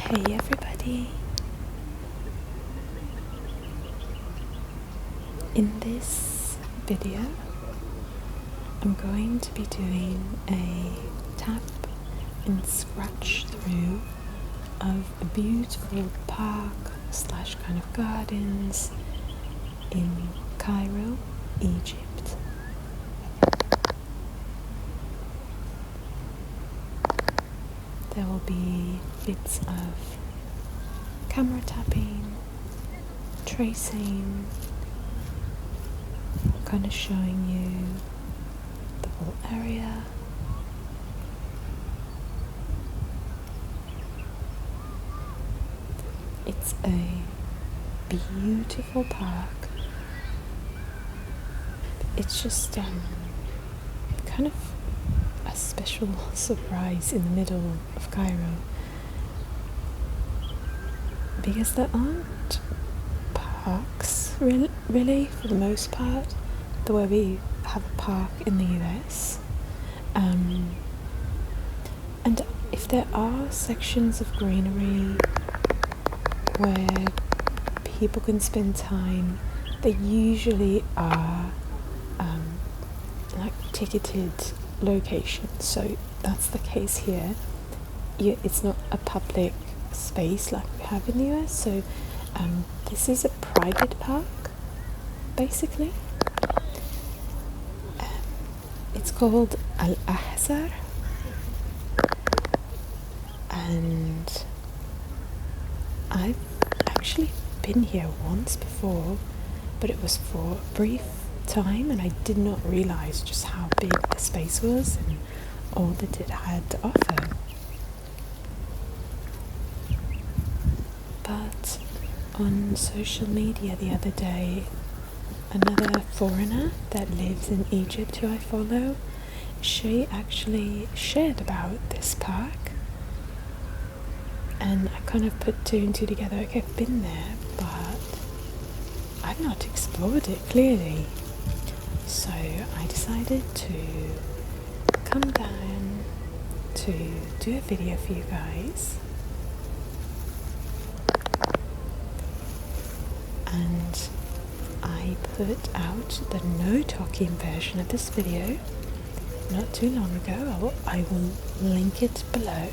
Hey everybody! In this video, I'm going to be doing a tap and scratch through of a beautiful park slash kind of gardens in Cairo, Egypt. There will be bits of camera tapping, tracing, kind of showing you the whole area. It's a beautiful park. It's just kind of a special surprise in the middle of Cairo, because there aren't parks really for the most part the way we have a park in the US, and if there are sections of greenery where people can spend time, they usually are like ticketed locations. So that's the case here. It's not a public space like we have in the US. So this is a private park, basically. It's called Azhar, and I've actually been here once before, but it was for a brief time, and I did not realize just how big the space was and all that it had to offer. But on social media the other day, another foreigner that lives in Egypt who I follow, she actually shared about this park, and I kind of put two and two together. Okay, I've been there, but I've not explored it clearly. So I decided to come down to do a video for you guys, and I put out the no talking version of this video not too long ago. I will link it below.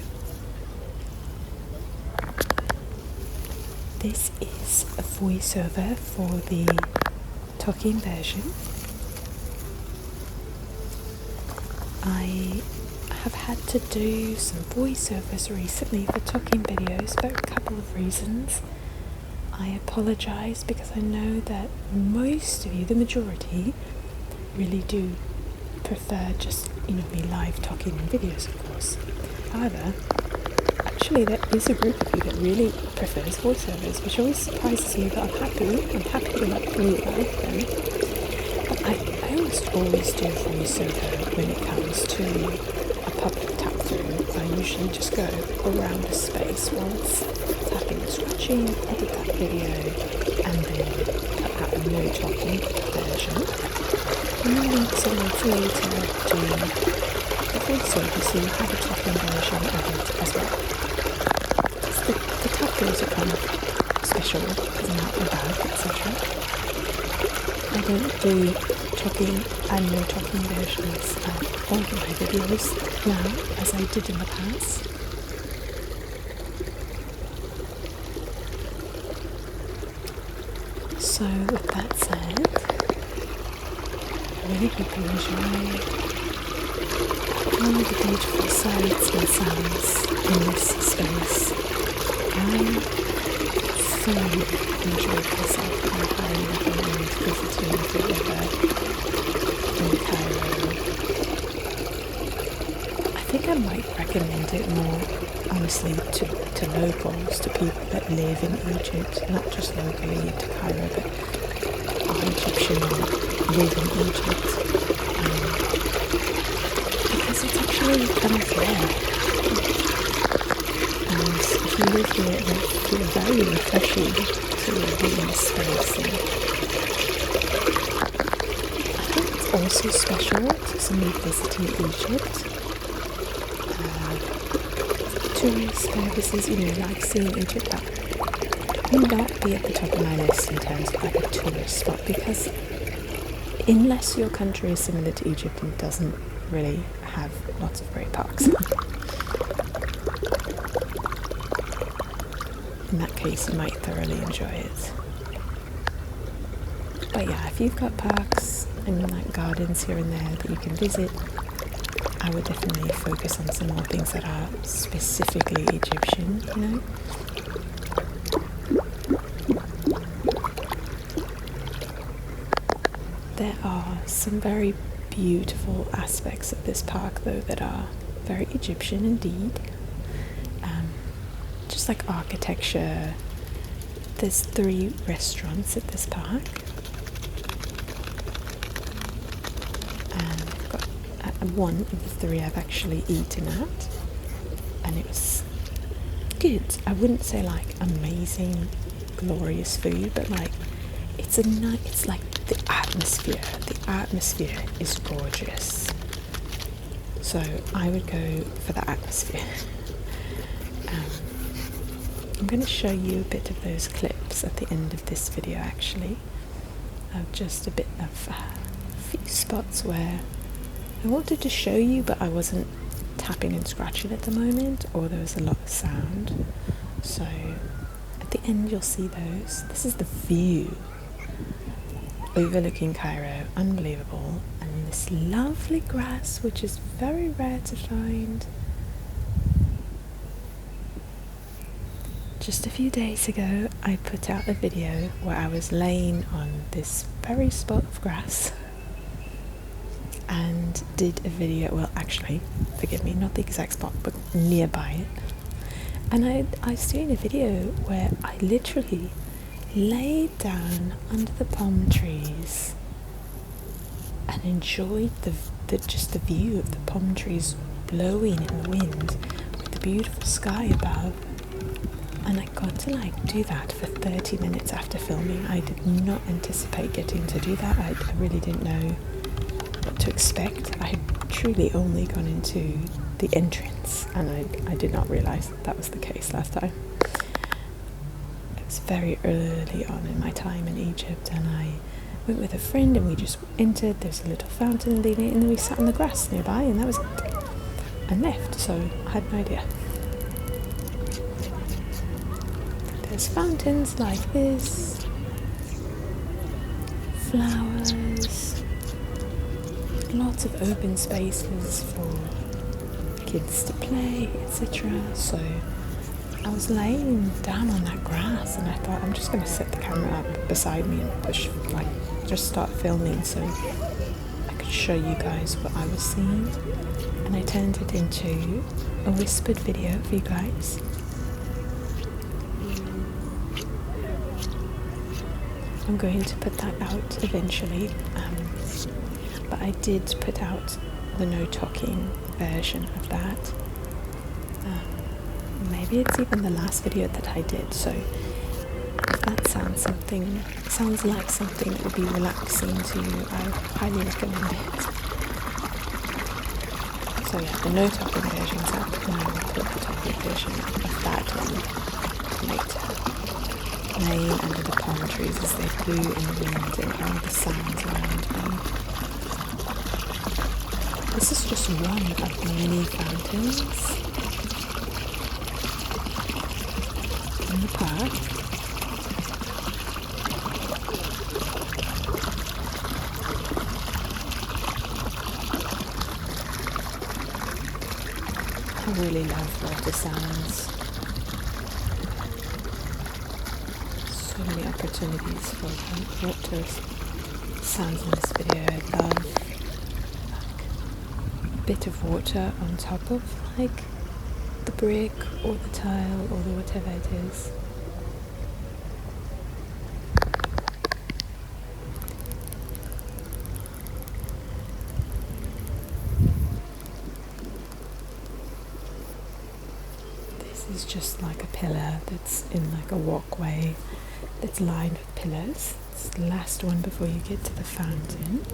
This is a voiceover for the talking version. I have had to do some voiceovers recently for talking videos for a couple of reasons. I apologise because I know that most of you, the majority, really do prefer just, me live talking in videos, of course. However, actually there is a group of you that really prefers voiceovers, which always surprises me, but I'm happy to let you like them. But I always do voiceover when it comes to a public tap through. I usually just go around the space once, tapping and scratching, edit that video, and then put out a no talking version. And then link some months later to the voiceover, so you have a talking version of it as well. The tap throughs are kind of special because I'm out and about, etc. I don't do talking and no talking versions of all of my videos now as I did in the past. So with that said, I really hope you enjoy all the beautiful sights and sounds in this space. I thoroughly enjoyed myself, and I highly recommend visiting if you're ever in Cairo. I think I might recommend it more, honestly, to locals, to people that live in Egypt, not just locally to Cairo, but are Egyptian and live in Egypt. Because it's actually kind of rare. And if you live here, it will feel very refreshing to be in this space. And I think it's also special to somebody visiting Egypt tourist purposes, like seeing Egypt, that would not be at the top of my list in terms of like a tourist spot, because unless your country is similar to Egypt and doesn't really have lots of great parks, in that case you might thoroughly enjoy it. But yeah, if you've got parks and like gardens here and there that you can visit, I would definitely focus on some more things that are specifically Egyptian, There are some very beautiful aspects of this park, though, that are very Egyptian indeed. Just like architecture. There's 3 restaurants at this park. And I've got one of the 3 I've actually eaten at. And it was good. I wouldn't say like amazing, glorious food, but like it's like the atmosphere. The atmosphere is gorgeous. So I would go for the atmosphere. I'm going to show you a bit of those clips at the end of this video, actually, of just a bit of a few spots where I wanted to show you, but I wasn't tapping and scratching at the moment, or there was a lot of sound. So at the end you'll see those. This is the view overlooking Cairo, unbelievable, and this lovely grass, which is very rare to find. Just a few days ago I put out a video where I was laying on this very spot of grass and did a video, well actually, forgive me, not the exact spot, but nearby it. And I was doing a video where I literally laid down under the palm trees and enjoyed just the view of the palm trees blowing in the wind with the beautiful sky above. And I got to like do that for 30 minutes after filming. I did not anticipate getting to do that. I really didn't know what to expect. I had truly only gone into the entrance, and I did not realise that was the case last time. It was very early on in my time in Egypt, and I went with a friend and we just entered. There's a little fountain leading, and then we sat on the grass nearby, and that was it. And left, so I had no idea. There's fountains like this, flowers, lots of open spaces for kids to play, etc. So I was laying down on that grass and I thought, I'm just going to set the camera up beside me and just start filming so I could show you guys what I was seeing. And I turned it into a whispered video for you guys. I'm going to put that out eventually, but I did put out the no talking version of that. Maybe it's even the last video that I did, so if that sounds like something that would be relaxing to you, I highly recommend it. So yeah, the no talking version's up, and I will put the talking version of that one later. Laying under the palm trees as they blew in the wind and all the sounds around me. This is just one of many fountains in the park. I really love water sounds. So many opportunities for water sounds in this video. I love like a bit of water on top of like the brick or the tile or the whatever it is. This is just like a pillar that's in like a walkway that's lined with pillars. It's the last one before you get to the fountain.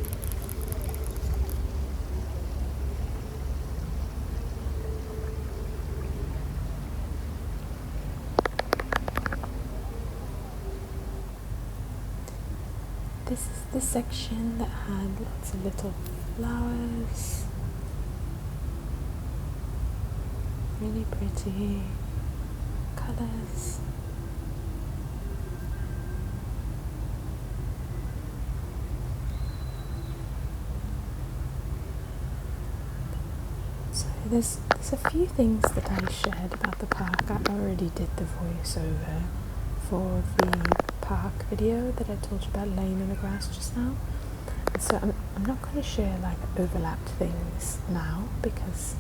this is the section that had lots of little flowers. Really pretty colours. So there's a few things that I shared about the park. I already did the voiceover for the park video that I told you about laying in the grass just now. And so I'm not going to share like overlapped things now, because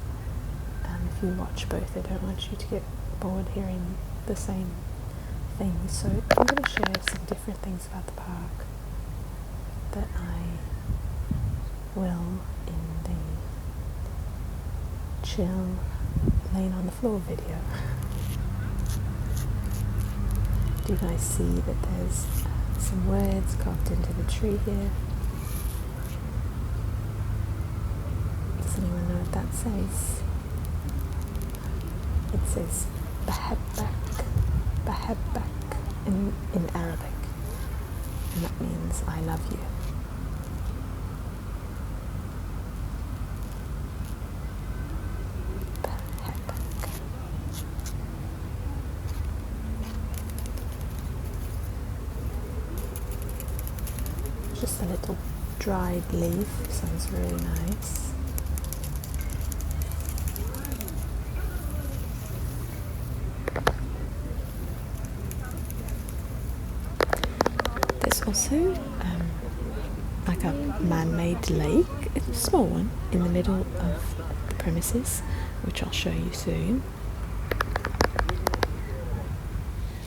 if you watch both, I don't want you to get bored hearing the same things. So I'm going to share some different things about the park that I will in the chill laying on the floor video. Do you guys see that there's some words carved into the tree here? Does anyone know what that says? It says Bahabbak in Arabic, and that means I love you. Just a little dried leaf, sounds really nice. There's also like a man-made lake, it's a small one, in the middle of the premises, which I'll show you soon.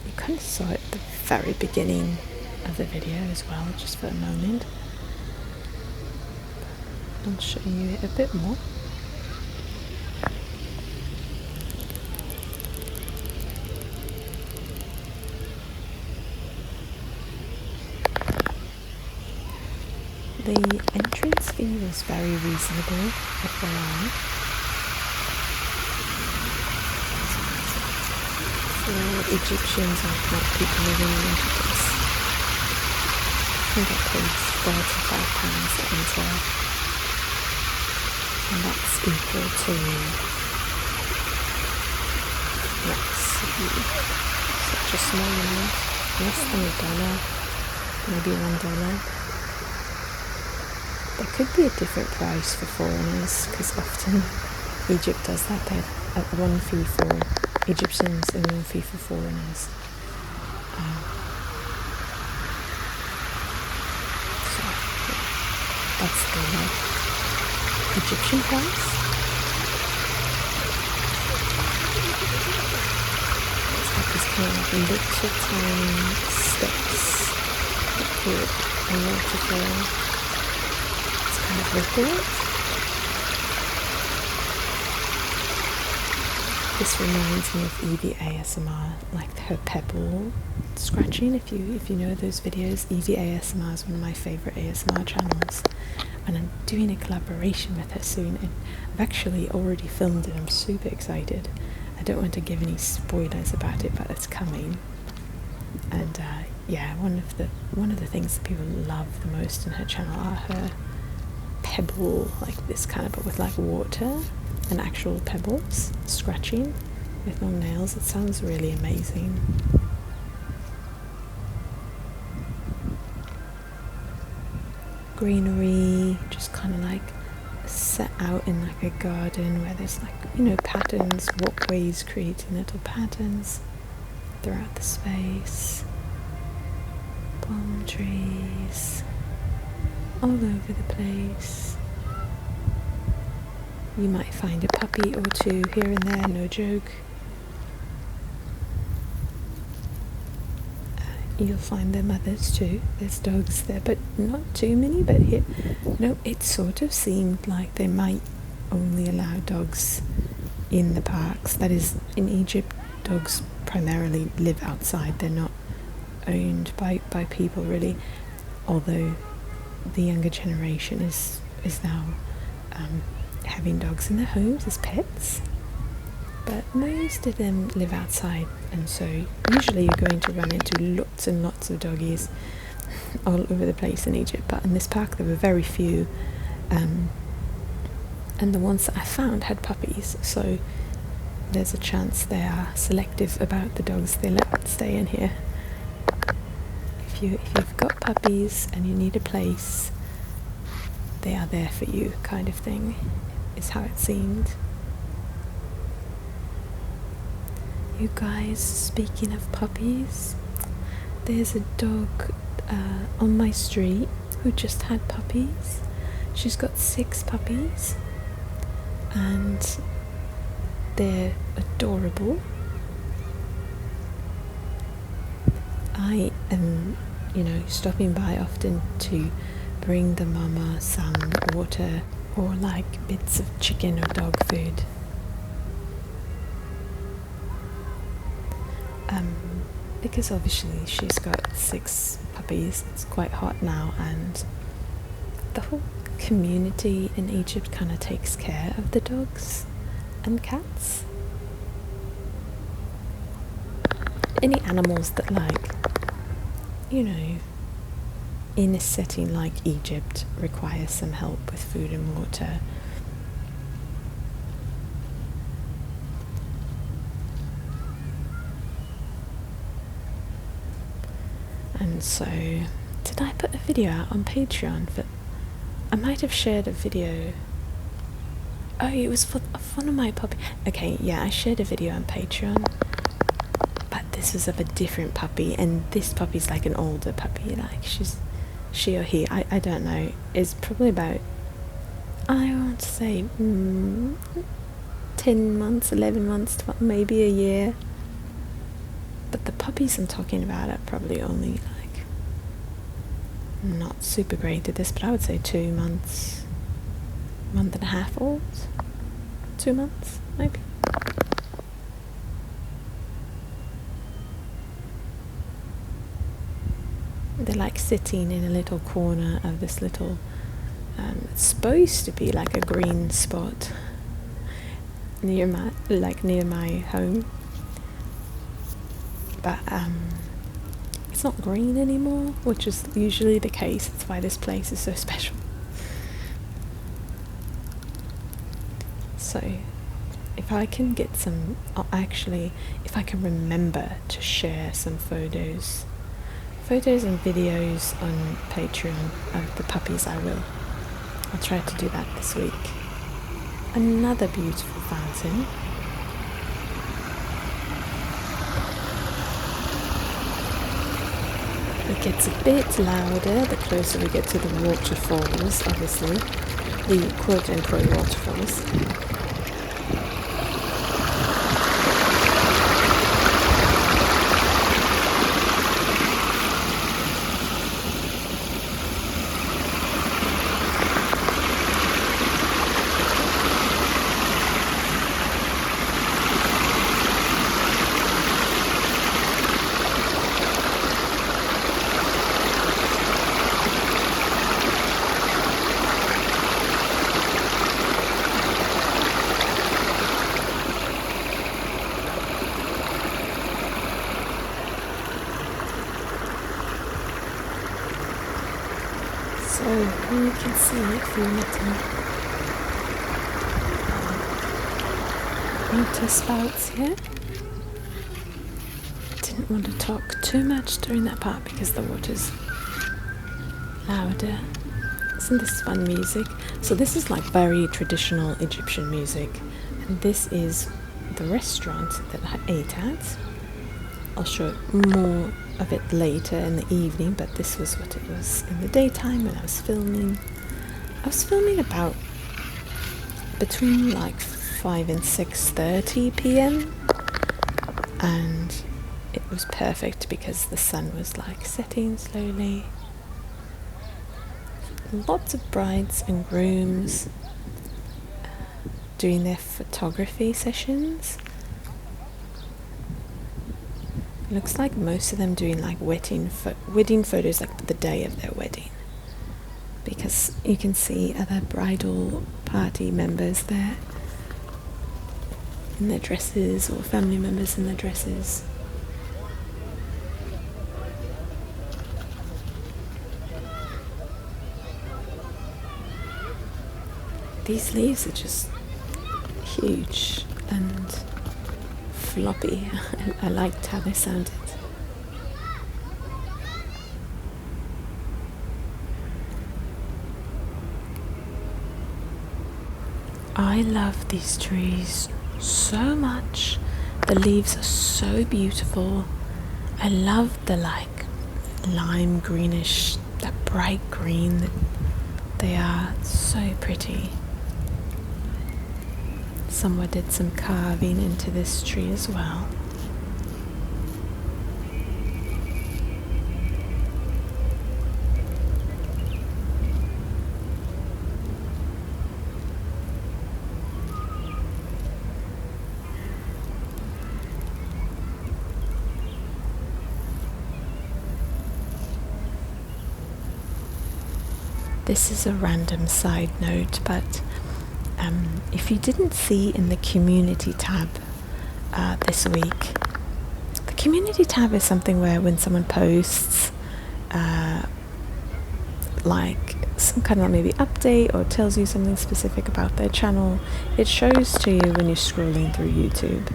You kind of saw it at the very beginning of the video as well, just for a moment. I'll show you it a bit more. The entrance fee was very reasonable, FYI. For Egyptians, I've met people living into this. I think I paid £35 to enter, and that's equal to, let's see, such a small amount, less than $1, maybe $1. There could be a different price for foreigners, because often Egypt does that. They have one fee for Egyptians and one fee for foreigners. So that's the Egyptian price. It's like these kind of little tiny steps that create a waterfall. Kind of ripples. This reminds me of Evie ASMR, like her pebble scratching. If you know those videos, Evie ASMR is one of my favourite ASMR channels, and I'm doing a collaboration with her soon, and I've actually already filmed it. I'm super excited. I don't want to give any spoilers about it, but it's coming. And yeah, one of the things that people love the most in her channel are her pebble, like this kind of, but with like water and actual pebbles, scratching with long nails. It sounds really amazing. Greenery, just kind of like set out in like a garden where there's like, you know, patterns, walkways creating little patterns throughout the space. Palm trees all over the place. You might find a puppy or two here and there, no joke. You'll find their mothers too. There's dogs there, but not too many. But here, no, it sort of seemed like they might only allow dogs in the parks. That is, in Egypt, dogs primarily live outside. They're not owned by people really, although the younger generation is now having dogs in their homes as pets, but most of them live outside, and so usually you're going to run into lots and lots of doggies all over the place in Egypt, but in this park there were very few, and the ones that I found had puppies, so there's a chance they are selective about the dogs they let stay in here. If you've got puppies and you need a place, they are there for you, kind of thing, is how it seemed. You guys, speaking of puppies, there's a dog on my street who just had puppies. She's got 6 puppies and they're adorable. I am, stopping by often to bring the mama some water or like bits of chicken or dog food. Because obviously she's got 6 puppies, it's quite hot now, and the whole community in Egypt kind of takes care of the dogs and cats. Any animals that in a setting like Egypt require some help with food and water. And so, did I put a video out on Patreon? I might have shared a video. Oh, it was for one of my puppy. Okay, yeah, I shared a video on Patreon, but this was of a different puppy, and this puppy's like an older puppy. Like she or he, I don't know, is probably about, I want to say 10 months, 11 months, maybe a year. But the puppies I'm talking about are probably only not super great at this, but I would say 2 months, month and a half old, 2 months maybe. They're like sitting in a little corner of this little, it's supposed to be like a green spot near my home. But it's not green anymore, which is usually the case. That's why this place is so special. So if I can get some, if I can remember to share some photos and videos on Patreon of the puppies, I will. I'll try to do that this week. Another beautiful fountain. It gets a bit louder the closer we get to the waterfalls, obviously. The quote-unquote waterfalls. So you can see if you're water spouts here. Didn't want to talk too much during that part because the water's louder. Isn't this fun music? So this is like very traditional Egyptian music, and this is the restaurant that I ate at. I'll show more of it later in the evening, but this was what it was in the daytime when I was filming. I was filming about between like 5 and 6:30 p.m. and it was perfect because the sun was like setting slowly. Lots of brides and grooms doing their photography sessions. Looks like most of them doing like wedding photos like the day of their wedding, because you can see other bridal party members there in their dresses, or family members in their dresses. These leaves are just huge and floppy. I liked how they sounded. I love these trees so much. The leaves are so beautiful. I love the lime greenish, that bright green. They are so pretty. Someone did some carving into this tree as well. This is a random side note, but if you didn't see in the community tab this week, the community tab is something where when someone posts like some kind of maybe update or tells you something specific about their channel, it shows to you when you're scrolling through YouTube.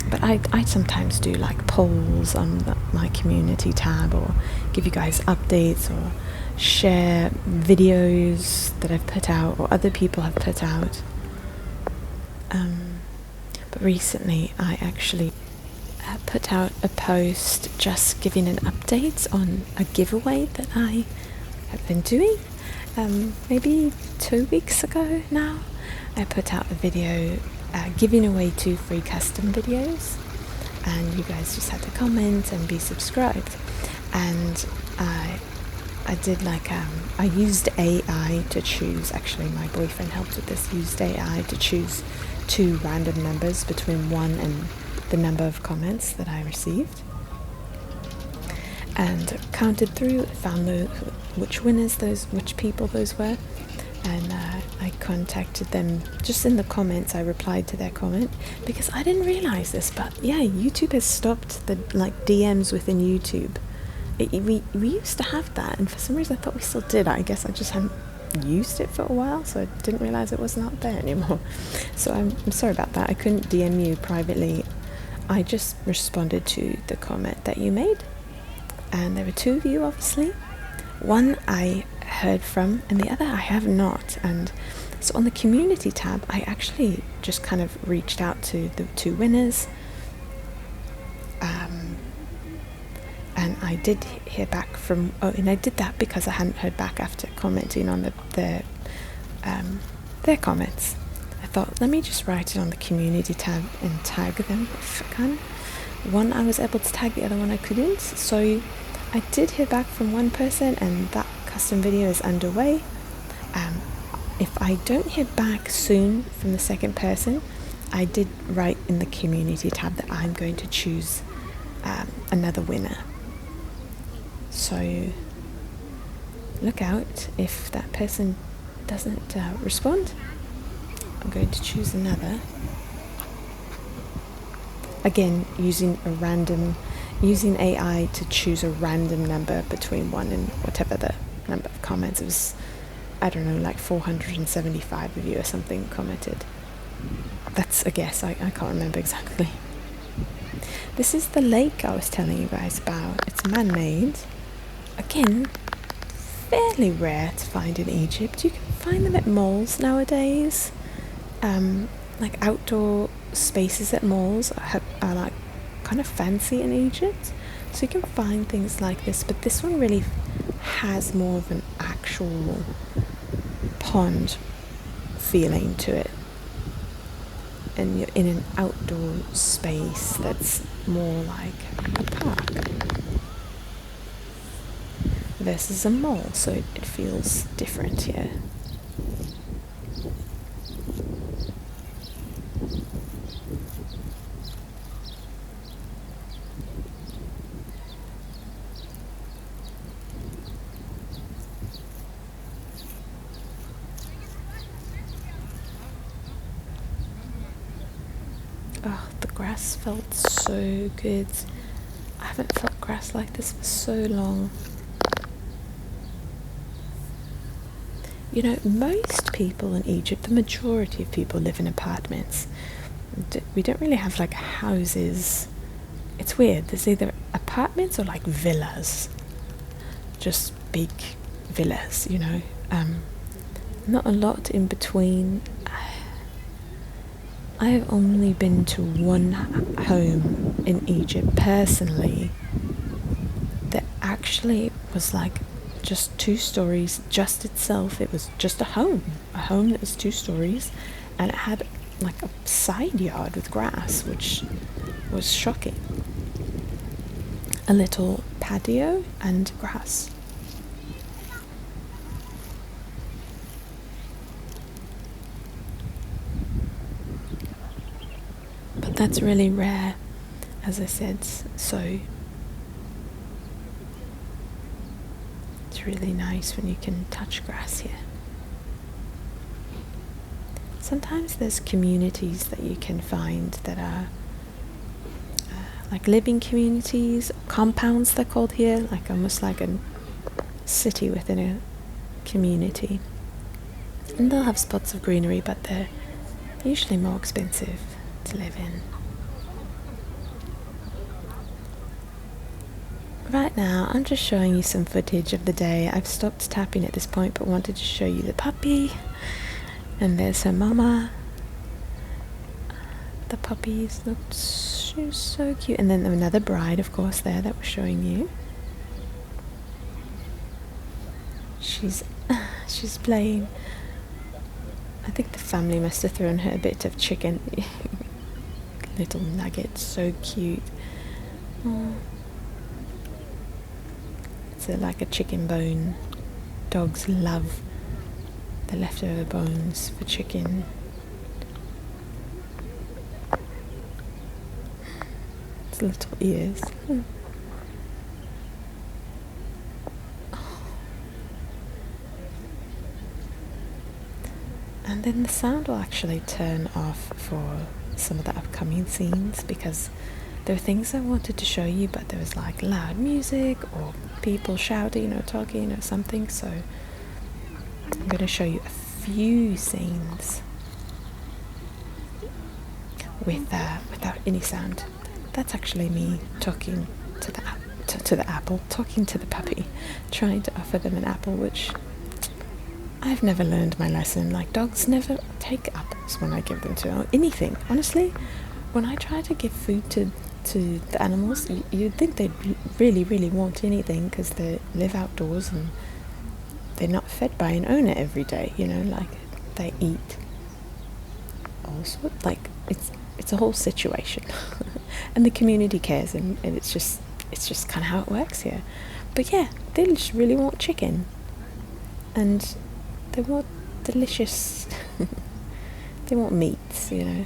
But I sometimes do like polls on my community tab, or give you guys updates, or share videos that I've put out or other people have put out. But recently I actually put out a post just giving an update on a giveaway that I have been doing. Maybe 2 weeks ago now, I put out a video giving away 2 free custom videos, and you guys just had to comment and be subscribed. And I did I used AI to choose, actually my boyfriend helped with this, used AI to choose 2 random numbers between 1 and the number of comments that I received, and counted through, found which people those were, and I contacted them just in the comments. I replied to their comment because I didn't realize this, but yeah, YouTube has stopped the DMs within YouTube. We used to have that, and for some reason I thought we still did. I guess I just hadn't used it for a while, so I didn't realize it was not there anymore. So I'm sorry about that. I couldn't DM you privately. I just responded to the comment that you made, and there were 2 of you, obviously. One I heard from and the other I have not. And so on the community tab, I actually just kind of reached out to the 2 winners, and I did hear back from, and I did that because I hadn't heard back after commenting on their comments. I thought, let me just write it on the community tab and tag them if I can. One I was able to tag, the other one I couldn't. So I did hear back from one person, and that custom video is underway. If I don't hear back soon from the second person, I did write in the community tab that I'm going to choose another winner. So look out. If that person doesn't respond, I'm going to choose another. Again, using AI to choose a random number between 1 and whatever the number of comments. It was, I don't know, like 475 of you or something commented. That's a guess, I can't remember exactly. This is the lake I was telling you guys about. It's man-made. Again, fairly rare to find in Egypt. You can find them at malls nowadays. Like outdoor spaces at malls are like kind of fancy in Egypt, so you can find things like this, but this one really has more of an actual pond feeling to it, and you're in an outdoor space that's more like a park versus a mall, so it feels different here. Oh, the grass felt so good. I haven't felt grass like this for so long. you know, most people in Egypt, the majority of people live in apartments. We don't really have like houses. It's weird. There's either apartments or like villas, just big villas, you know. Not a lot in between. I have only been to one home in Egypt personally that actually was like just 2 stories, just itself. It was just a home that was 2 stories, and it had like a side yard with grass, which was shocking. A little patio and grass. But that's really rare, as I said, so it's really nice when you can touch grass here. Sometimes there's communities that you can find that are like living communities, compounds they're called here, like almost like a city within a community. And they'll have spots of greenery, but they're usually more expensive to live in. Right now, I'm just showing you some footage of the day. I've stopped tapping at this point, but wanted to show you the puppy. And there's her mama. The puppies looked so cute. And then another bride, of course, there that was showing you. She's playing. I think the family must have thrown her a bit of chicken. Little nugget, so cute. Oh. It's like a chicken bone. Dogs love the leftover bones for chicken. Its little ears. And then the sound will actually turn off for some of the upcoming scenes, because there are things I wanted to show you, but there was like loud music or people shouting or talking or something, so I'm going to show you a few scenes without any sound. That's actually me talking to the apple, talking to the puppy, trying to offer them an apple, which I've never learned my lesson. Like, dogs never take apples when I give them to them, or anything. Honestly, when I try to give food to the animals, you'd think they'd really want anything, because they live outdoors and they're not fed by an owner every day, you know, like they eat also, like it's a whole situation. And the community cares, and it's just kind of how it works here. But yeah, they just really want chicken, and they want delicious they want meats, you know.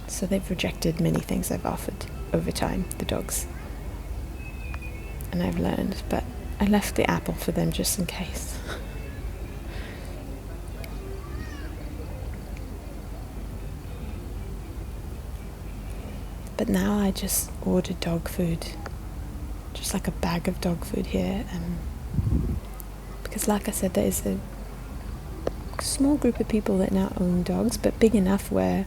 So they've rejected many things I've offered over time, the dogs. And I've learned, but I left the apple for them just in case. But now I just order dog food, just like a bag of dog food here, and because like I said, there is a small group of people that now own dogs, but big enough where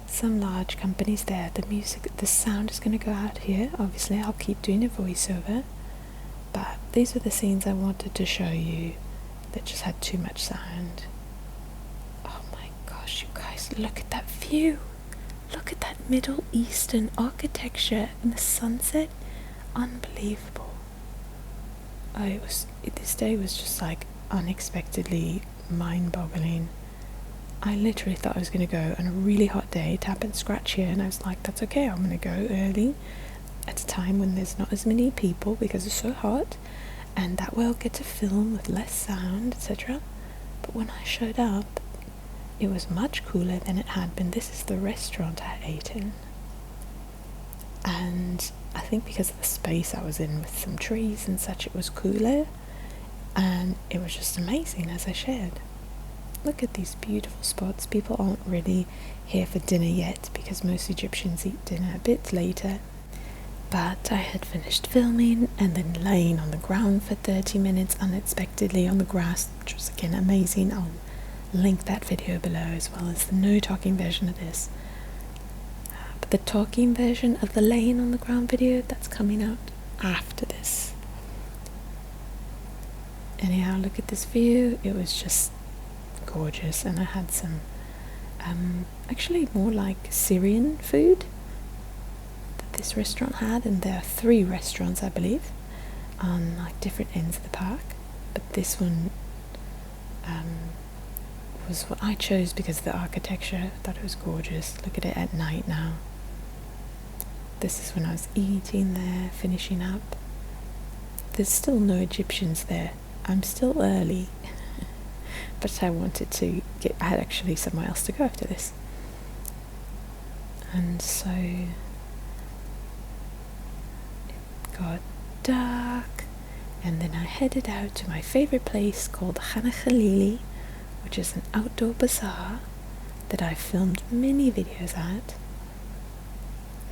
some large companies there, the sound is going to go out here. Obviously I'll keep doing a voiceover, but these are the scenes I wanted to show you that just had too much sound. Oh my gosh, you guys, look at that view. Look at that Middle Eastern architecture in the sunset. Unbelievable. Oh, this day was just like unexpectedly mind-boggling. I literally thought I was going to go on a really hot day, tap and scratch here, and I was like, that's okay, I'm going to go early at a time when there's not as many people because it's so hot, and that way I'll get to film with less sound, etc. But when I showed up, it was much cooler than it had been. This is the restaurant I ate in, and I think because of the space I was in with some trees and such, it was cooler, and it was just amazing, as I shared. Look at these beautiful spots. People aren't really here for dinner yet, because most Egyptians eat dinner a bit later. But I had finished filming and then laying on the ground for 30 minutes unexpectedly on the grass, which was again amazing. I'll link that video below as well as the no talking version of this. But the talking version of the laying on the ground video, that's coming out after this. Anyhow, look at this view. It was just gorgeous, and I had some actually more like Syrian food that this restaurant had, and there are 3 restaurants I believe on like different ends of the park, but this one was what I chose because of the architecture. I thought it was gorgeous. Look at it at night now. This is when I was eating there, finishing up. There's still no Egyptians there. I'm still early. But I wanted to I had actually somewhere else to go after this. And so it got dark, and then I headed out to my favourite place called Khana Khalili, which is an outdoor bazaar that I filmed many videos at.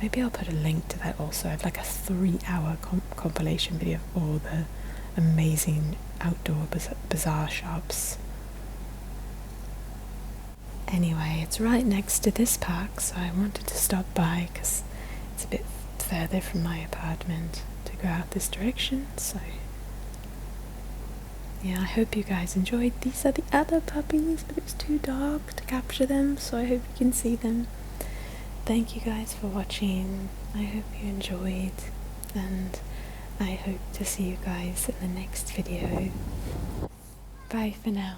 Maybe I'll put a link to that also. I have like a 3-hour compilation video of all the amazing outdoor bazaar shops. Anyway, it's right next to this park, so I wanted to stop by because it's a bit further from my apartment to go out this direction. So yeah, I hope you guys enjoyed. These are the other puppies, but it's too dark to capture them, so I hope you can see them. Thank you guys for watching. I hope you enjoyed, and I hope to see you guys in the next video. Bye for now.